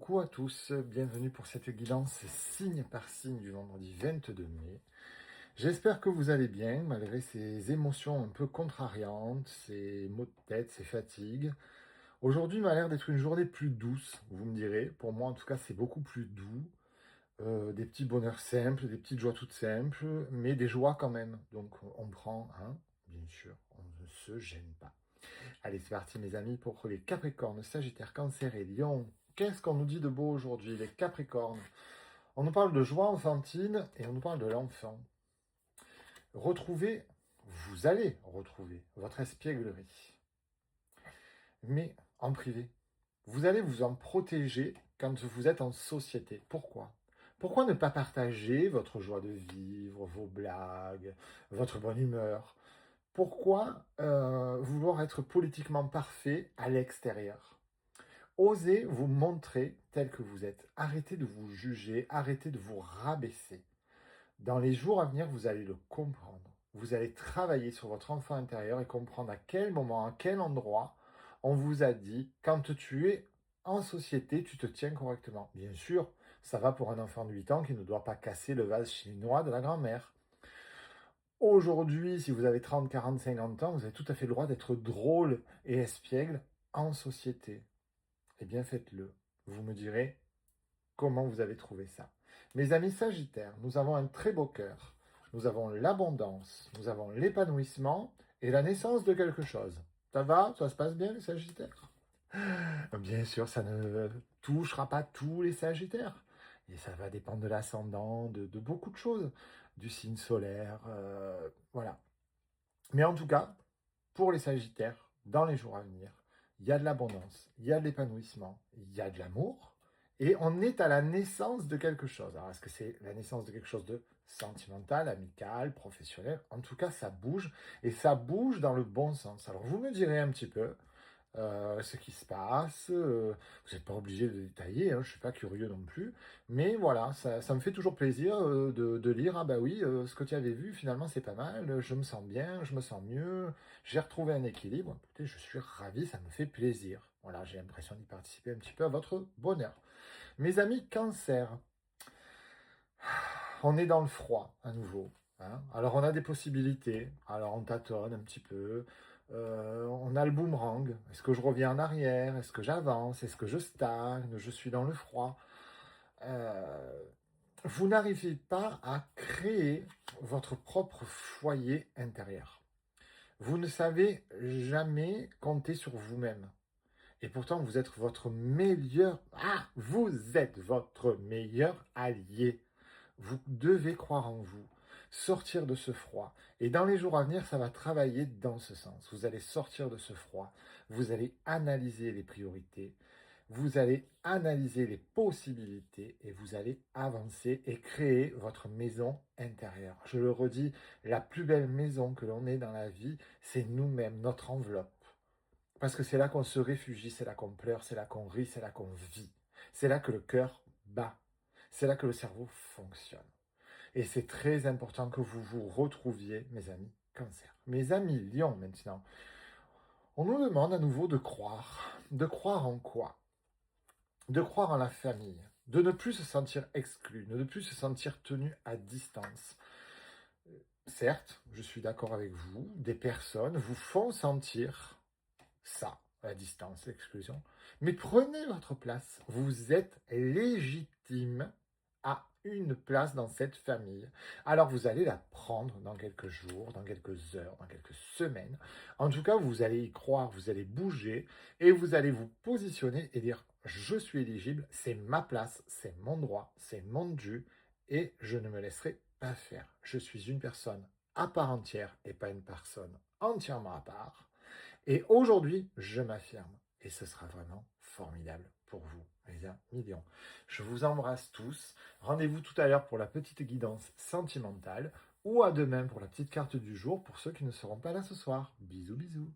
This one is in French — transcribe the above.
Coucou à tous, bienvenue pour cette guidance signe par signe du vendredi 22 mai. J'espère que vous allez bien malgré ces émotions un peu contrariantes, ces maux de tête, ces fatigues. Aujourd'hui m'a l'air d'être une journée plus douce, vous me direz. Pour moi en tout cas c'est beaucoup plus doux. Des petits bonheurs simples, des petites joies toutes simples, mais des joies quand même. Donc on prend, hein, bien sûr, on ne se gêne pas. Allez, c'est parti mes amis pour les Capricornes, Sagittaire, Cancer et Lion. Qu'est-ce qu'on nous dit de beau aujourd'hui, les Capricornes? On nous parle de joie enfantine et on nous parle de l'enfant. Retrouvez, vous allez retrouver votre espièglerie, mais en privé. Vous allez vous en protéger quand vous êtes en société. Pourquoi? Pourquoi ne pas partager votre joie de vivre, vos blagues, votre bonne humeur? Pourquoi vouloir être politiquement parfait à l'extérieur? Osez vous montrer tel que vous êtes. Arrêtez de vous juger, arrêtez de vous rabaisser. Dans les jours à venir, vous allez le comprendre. Vous allez travailler sur votre enfant intérieur et comprendre à quel moment, à quel endroit on vous a dit, quand tu es en société, tu te tiens correctement. Bien sûr, ça va pour un enfant de 8 ans qui ne doit pas casser le vase chinois de la grand-mère. Aujourd'hui, si vous avez 30, 40, 50 ans, vous avez tout à fait le droit d'être drôle et espiègle en société. Eh bien, faites-le. Vous me direz comment vous avez trouvé ça. Mes amis Sagittaires, nous avons un très beau cœur. Nous avons l'abondance, nous avons l'épanouissement et la naissance de quelque chose. Ça va? Ça se passe bien, les Sagittaires? Bien sûr, ça ne touchera pas tous les Sagittaires. Et ça va dépendre de l'ascendant, de beaucoup de choses, du signe solaire, voilà. Mais en tout cas, pour les Sagittaires, dans les jours à venir, il y a de l'abondance, il y a de l'épanouissement, il y a de l'amour, et on est à la naissance de quelque chose. Alors, est-ce que c'est la naissance de quelque chose de sentimental, amical, professionnel? En tout cas, ça bouge, et ça bouge dans le bon sens. Alors, vous me direz un petit peu ce qui se passe. Vous n'êtes pas obligé de détailler, hein, je ne suis pas curieux non plus. Mais voilà, ça me fait toujours plaisir de lire, ah bah oui, ce que tu avais vu, finalement, c'est pas mal, je me sens bien, je me sens mieux, j'ai retrouvé un équilibre. Écoutez, je suis ravi, ça me fait plaisir. Voilà, j'ai l'impression d'y participer un petit peu à votre bonheur. Mes amis Cancer, on est dans le froid à nouveau, hein. Alors on a des possibilités, alors on tâtonne un petit peu, on a le boomerang. Est-ce que je reviens en arrière? Est-ce que j'avance? Est-ce que je stagne? Je suis dans le froid. Euh, vous n'arrivez pas à créer votre propre foyer intérieur. Vous ne savez jamais compter sur vous-même. Et pourtant, vous êtes votre meilleur... Ah, vous êtes votre meilleur allié. Vous devez croire en vous, sortir de ce froid. Et dans les jours à venir, ça va travailler dans ce sens. Vous allez sortir de ce froid, vous allez analyser les priorités, vous allez analyser les possibilités et vous allez avancer et créer votre maison intérieure. Je le redis, la plus belle maison que l'on ait dans la vie, c'est nous-mêmes, notre enveloppe. Parce que c'est là qu'on se réfugie, c'est là qu'on pleure, c'est là qu'on rit, c'est là qu'on vit. C'est là que le cœur bat. C'est là que le cerveau fonctionne. Et c'est très important que vous vous retrouviez, mes amis Cancer. Mes amis Lion, maintenant. On nous demande à nouveau de croire. De croire en quoi? De croire en la famille. De ne plus se sentir exclu, de ne plus se sentir tenu à distance. Certes, je suis d'accord avec vous, des personnes vous font sentir ça, la distance, l'exclusion. Mais prenez votre place. Vous êtes légitime à une place dans cette famille. Alors vous allez la prendre dans quelques jours, dans quelques heures, dans quelques semaines. En tout cas, vous allez y croire, vous allez bouger et vous allez vous positionner et dire je suis éligible, c'est ma place, c'est mon droit, c'est mon dû et je ne me laisserai pas faire. Je suis une personne à part entière et pas une personne entièrement à part. Et aujourd'hui, je m'affirme. Et ce sera vraiment formidable pour vous, les millions. Je vous embrasse tous. Rendez-vous tout à l'heure pour la petite guidance sentimentale ou à demain pour la petite carte du jour pour ceux qui ne seront pas là ce soir. Bisous, bisous.